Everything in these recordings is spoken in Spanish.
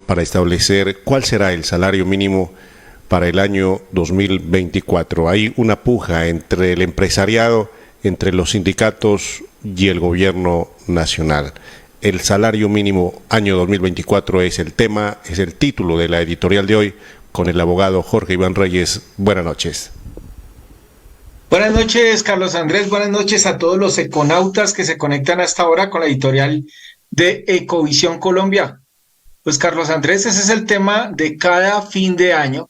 para establecer cuál será el salario mínimo para el año 2024. Hay una puja entre el empresariado, entre los sindicatos y el gobierno nacional. El salario mínimo año 2024 es el tema, es el título de la editorial de hoy con el abogado Jorge Iván Reyes. Buenas noches. Buenas noches, Carlos Andrés. Buenas noches a todos los econautas que se conectan hasta ahora con la editorial de Ecovisión Colombia. Pues, Carlos Andrés, ese es el tema de cada fin de año.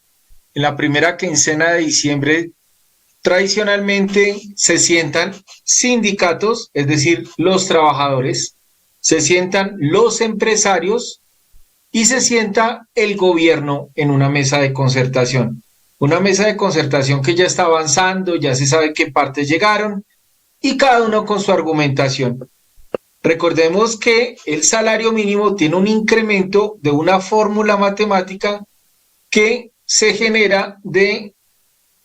En la primera quincena de diciembre, tradicionalmente se sientan sindicatos, es decir, los trabajadores, se sientan los empresarios y se sienta el gobierno en una mesa de concertación. Una mesa de concertación que ya está avanzando, ya se sabe qué partes llegaron y cada uno con su argumentación. Recordemos que el salario mínimo tiene un incremento de una fórmula matemática que se genera de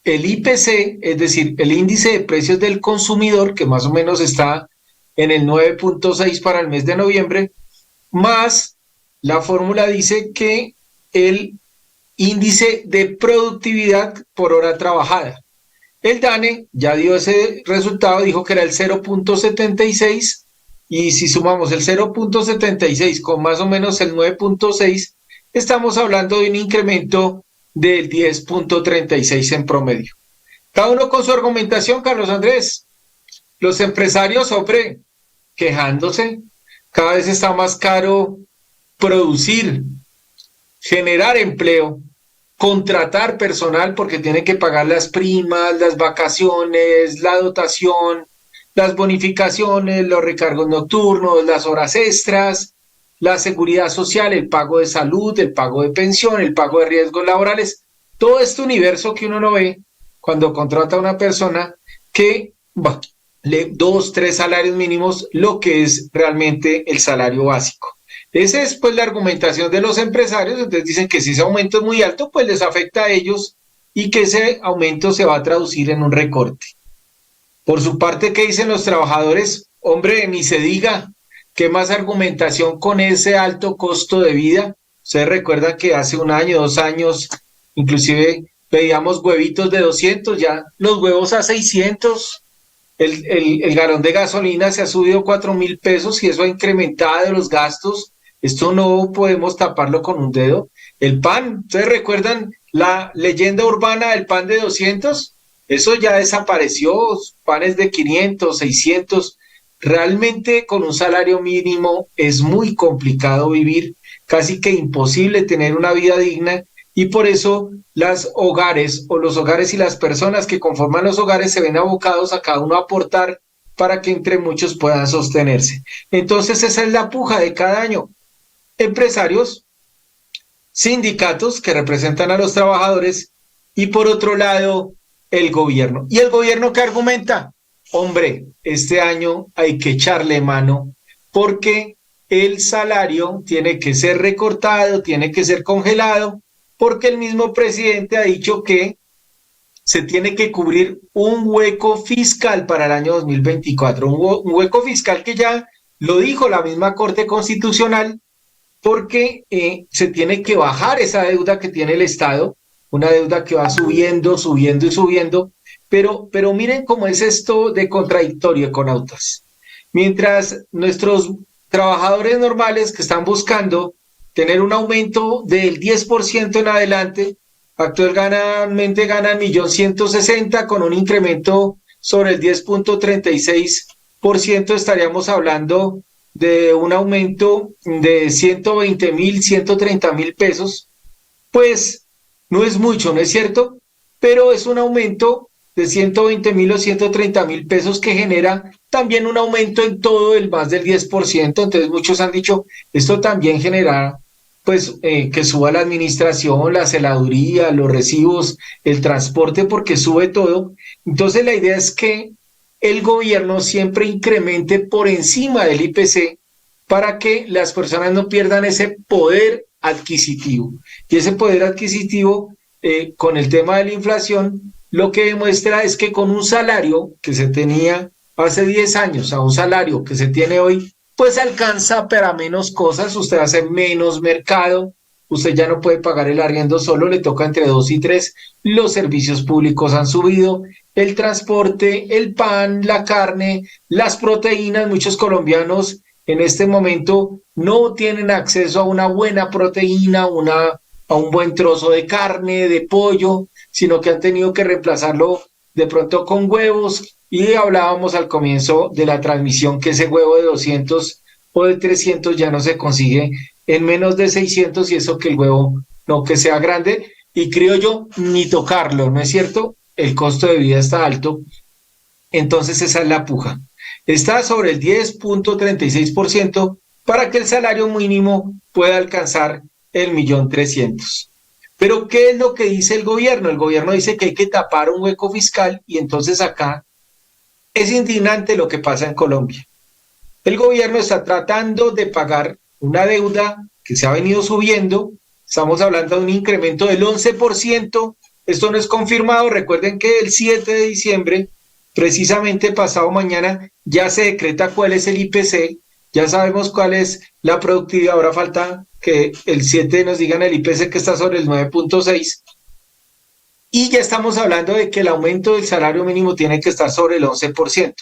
el IPC, es decir, el índice de precios del consumidor, que más o menos está en el 9.6 para el mes de noviembre, más la fórmula dice que el índice de productividad por hora trabajada. El DANE ya dio ese resultado, dijo que era el 0.76, y si sumamos el 0.76 con más o menos el 9.6, estamos hablando de un incremento del 10.36 en promedio. Cada uno con su argumentación, Carlos Andrés. Los empresarios, hombre, quejándose, cada vez está más caro producir, generar empleo, contratar personal porque tienen que pagar las primas, las vacaciones, la dotación, las bonificaciones, los recargos nocturnos, las horas extras, la seguridad social, el pago de salud, el pago de pensión, el pago de riesgos laborales, todo este universo que uno no ve cuando contrata a una persona que le 2, 3 salarios mínimos, lo que es realmente el salario básico. Esa es pues la argumentación de los empresarios. Entonces dicen que si ese aumento es muy alto, pues les afecta a ellos y que ese aumento se va a traducir en un recorte. Por su parte, ¿qué dicen los trabajadores? Hombre, ni se diga, ¿qué más argumentación con ese alto costo de vida? Ustedes recuerdan que hace un año, 2 años, inclusive pedíamos huevitos de 200, ya los huevos a 600. El galón de gasolina se ha subido 4.000 pesos y eso ha incrementado los gastos. Esto no podemos taparlo con un dedo. El pan, ¿ustedes recuerdan la leyenda urbana del pan de 200? Eso ya desapareció, panes de 500, 600. Realmente con un salario mínimo es muy complicado vivir, casi que imposible tener una vida digna, y por eso los hogares y las personas que conforman los hogares se ven abocados a cada uno a aportar para que entre muchos puedan sostenerse. Entonces esa es la puja de cada año. Empresarios, sindicatos que representan a los trabajadores y por otro lado el gobierno. ¿Y el gobierno qué argumenta? Hombre, este año hay que echarle mano porque el salario tiene que ser recortado, tiene que ser congelado, porque el mismo presidente ha dicho que se tiene que cubrir un hueco fiscal para el año 2024, un hueco fiscal que ya lo dijo la misma Corte Constitucional, porque se tiene que bajar esa deuda que tiene el Estado, una deuda que va subiendo, subiendo y subiendo, pero miren cómo es esto de contradictorio, econautas. Mientras nuestros trabajadores normales que están buscando tener un aumento del 10% en adelante, actualmente ganan 1.160.000, con un incremento sobre el 10.36%, estaríamos hablando de un aumento de 120.000, 130.000 pesos. Pues no es mucho, ¿no es cierto? Pero es un aumento de 120.000 o 130.000 pesos que genera también un aumento en todo el más del 10%. Entonces muchos han dicho, esto también genera pues que suba la administración, la celaduría, los recibos, el transporte, porque sube todo. Entonces la idea es que el gobierno siempre incremente por encima del IPC para que las personas no pierdan ese poder adquisitivo. Y ese poder adquisitivo, con el tema de la inflación, lo que demuestra es que con un salario que se tenía hace 10 años a un salario que se tiene hoy, pues alcanza para menos cosas, usted hace menos mercado, usted ya no puede pagar el arriendo solo, le toca entre 2 y 3, los servicios públicos han subido, el transporte, el pan, la carne, las proteínas, muchos colombianos en este momento no tienen acceso a una buena proteína, a un buen trozo de carne, de pollo, sino que han tenido que reemplazarlo de pronto con huevos, y hablábamos al comienzo de la transmisión que ese huevo de 200 o de 300 ya no se consigue en menos de 600, y eso que el huevo no que sea grande, y creo yo, ni tocarlo, ¿no es cierto? El costo de vida está alto, entonces esa es la puja. Está sobre el 10.36% para que el salario mínimo pueda alcanzar el 1.300.000. Pero ¿qué es lo que dice el gobierno? El gobierno dice que hay que tapar un hueco fiscal, y entonces acá es indignante lo que pasa en Colombia. El gobierno está tratando de pagar una deuda que se ha venido subiendo. Estamos hablando de un incremento del 11%. Esto no es confirmado. Recuerden que el 7 de diciembre, precisamente pasado mañana, ya se decreta cuál es el IPC. Ya sabemos cuál es la productividad. Ahora falta que el 7 nos digan el IPC, que está sobre el 9.6. Y ya estamos hablando de que el aumento del salario mínimo tiene que estar sobre el 11%.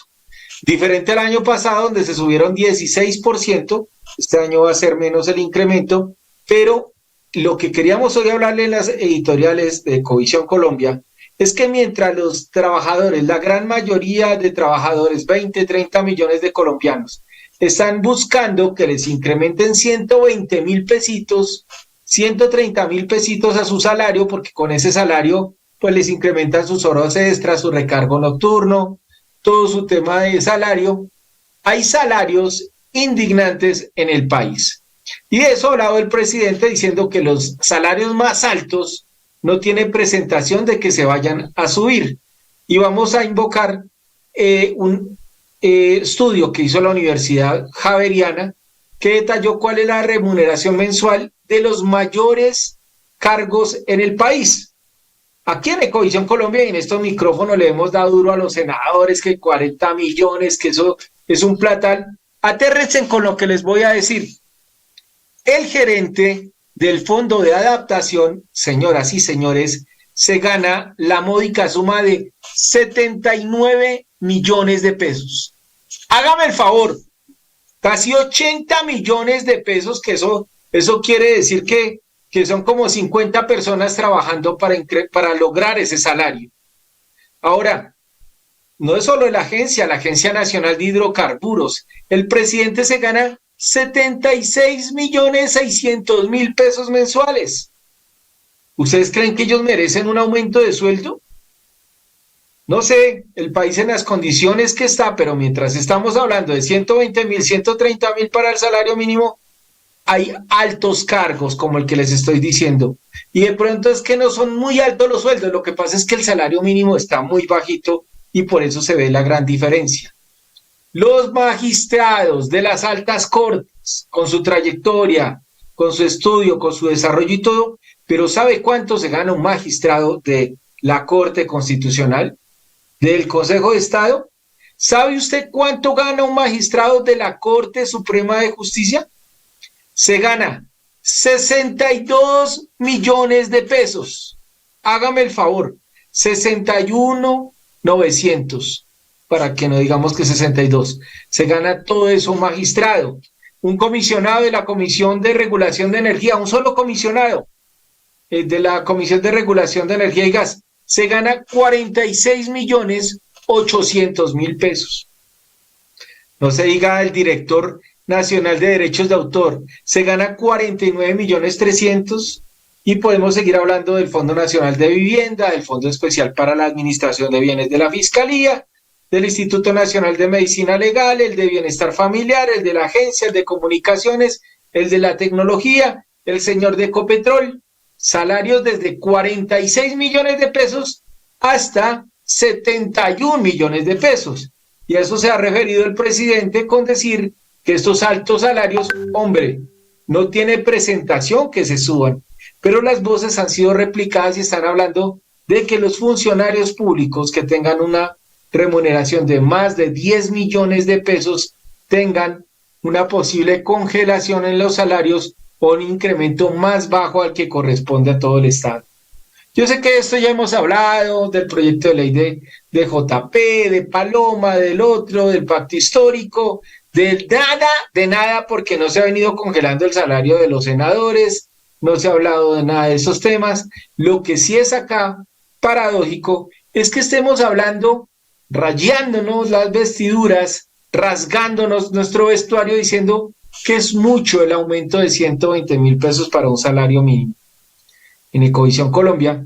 Diferente al año pasado, donde se subieron 16%, este año va a ser menos el incremento, pero lo que queríamos hoy hablarle en las editoriales de Ecovisión Colombia es que mientras los trabajadores, la gran mayoría de trabajadores, 20, 30 millones de colombianos, están buscando que les incrementen 120.000 pesitos, 130.000 pesitos a su salario, porque con ese salario pues les incrementan sus horas extras, su recargo nocturno, todo su tema de salario. Hay salarios indignantes en el país. Y de eso ha hablado el presidente, diciendo que los salarios más altos no tienen presentación de que se vayan a subir. Y vamos a invocar un estudio que hizo la Universidad Javeriana, que detalló cuál es la remuneración mensual de los mayores cargos en el país. Aquí en Ecovisión Colombia y en estos micrófonos le hemos dado duro a los senadores, que 40 millones, que eso es un platal. Atérrense con lo que les voy a decir. El gerente del Fondo de Adaptación, señoras y señores, se gana la módica suma de 79 millones de pesos. Hágame el favor, casi 80 millones de pesos, que eso quiere decir que son como 50 personas trabajando para lograr ese salario. Ahora, no es solo la Agencia Nacional de Hidrocarburos, el presidente se gana 76.600.000 pesos mensuales. ¿Ustedes creen que ellos merecen un aumento de sueldo? No sé, el país en las condiciones que está, pero mientras estamos hablando de 120.000, 130.000 para el salario mínimo, hay altos cargos como el que les estoy diciendo, y de pronto es que no son muy altos los sueldos, lo que pasa es que el salario mínimo está muy bajito y por eso se ve la gran diferencia. Los magistrados de las altas cortes, con su trayectoria, con su estudio, con su desarrollo y todo, pero ¿sabe cuánto se gana un magistrado de la Corte Constitucional, del Consejo de Estado? ¿Sabe usted cuánto gana un magistrado de la Corte Suprema de Justicia? Se gana 62 millones de pesos. Hágame el favor, 61.900, para que no digamos que 62. Se gana todo eso un magistrado. Un comisionado de la Comisión de Regulación de Energía, un solo comisionado de la Comisión de Regulación de Energía y Gas, se gana 46.800.000 pesos. No se diga el director nacional de derechos de autor, se gana 49.300.000, y podemos seguir hablando del Fondo Nacional de Vivienda, del Fondo Especial para la Administración de Bienes de la Fiscalía, del Instituto Nacional de Medicina Legal, el de Bienestar Familiar, el de la Agencia, el de Comunicaciones, el de la Tecnología, el señor de Ecopetrol, salarios desde 46 millones de pesos hasta 71 millones de pesos. Y a eso se ha referido el presidente con decir que estos altos salarios, hombre, no tiene presentación que se suban, pero las voces han sido replicadas y están hablando de que los funcionarios públicos que tengan una remuneración de más de 10 millones de pesos tengan una posible congelación en los salarios o un incremento más bajo al que corresponde a todo el Estado. Yo sé que de esto ya hemos hablado, del proyecto de ley de JP, de Paloma, del otro, del pacto histórico, de nada, porque no se ha venido congelando el salario de los senadores, no se ha hablado de nada de esos temas. Lo que sí es acá paradójico es que estemos hablando, rayándonos las vestiduras, rasgándonos nuestro vestuario, diciendo que es mucho el aumento de 120.000 pesos para un salario mínimo. En Ecovisión Colombia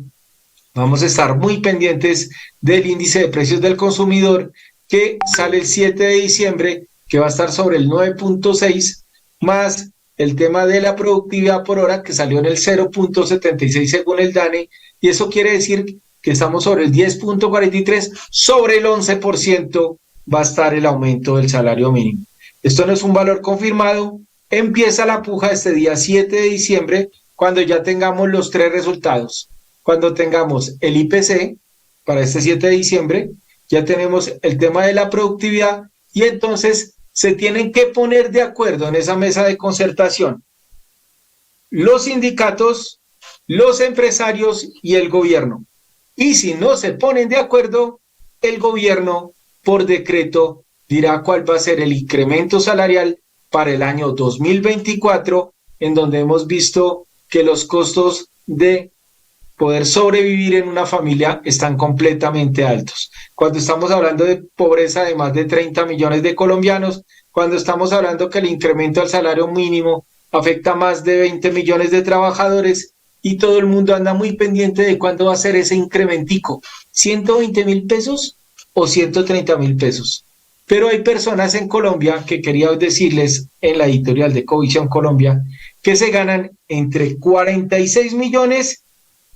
vamos a estar muy pendientes del índice de precios del consumidor que sale el 7 de diciembre, que va a estar sobre el 9.6, más el tema de la productividad por hora que salió en el 0.76 según el DANE, y eso quiere decir que estamos sobre el 10.43, sobre el 11% va a estar el aumento del salario mínimo. Esto no es un valor confirmado, empieza la puja este día 7 de diciembre, cuando ya tengamos los tres resultados. Cuando tengamos el IPC para este 7 de diciembre, ya tenemos el tema de la productividad y entonces se tienen que poner de acuerdo en esa mesa de concertación los sindicatos, los empresarios y el gobierno. Y si no se ponen de acuerdo, el gobierno por decreto dirá cuál va a ser el incremento salarial para el año 2024, en donde hemos visto que los costos de poder sobrevivir en una familia están completamente altos. Cuando estamos hablando de pobreza de más de 30 millones de colombianos, cuando estamos hablando que el incremento al salario mínimo afecta a más de 20 millones de trabajadores y todo el mundo anda muy pendiente de cuándo va a ser ese incrementico, 120.000 pesos o 130.000 pesos. Pero hay personas en Colombia que quería decirles en la editorial de Ecovisión Colombia que se ganan entre 46 millones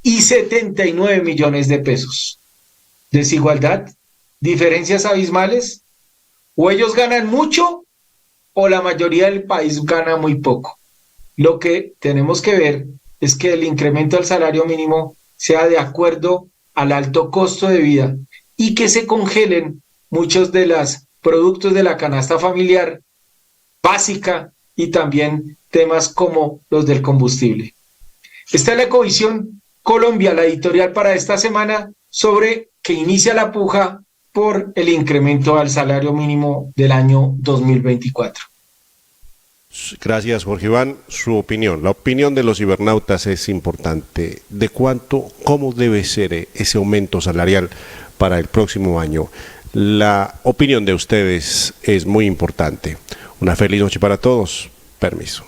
y 79 millones de pesos. Desigualdad, diferencias abismales, o ellos ganan mucho o la mayoría del país gana muy poco. Lo que tenemos que ver es que el incremento al salario mínimo sea de acuerdo al alto costo de vida y que se congelen muchos de los productos de la canasta familiar básica y también temas como los del combustible. Esta es la Ecovisión Colombia, la editorial para esta semana, sobre que inicia la puja por el incremento al salario mínimo del año 2024. Gracias, Jorge Iván. Su opinión, la opinión de los cibernautas es importante. ¿De cuánto, cómo debe ser ese aumento salarial para el próximo año? La opinión de ustedes es muy importante. Una feliz noche para todos. Permiso.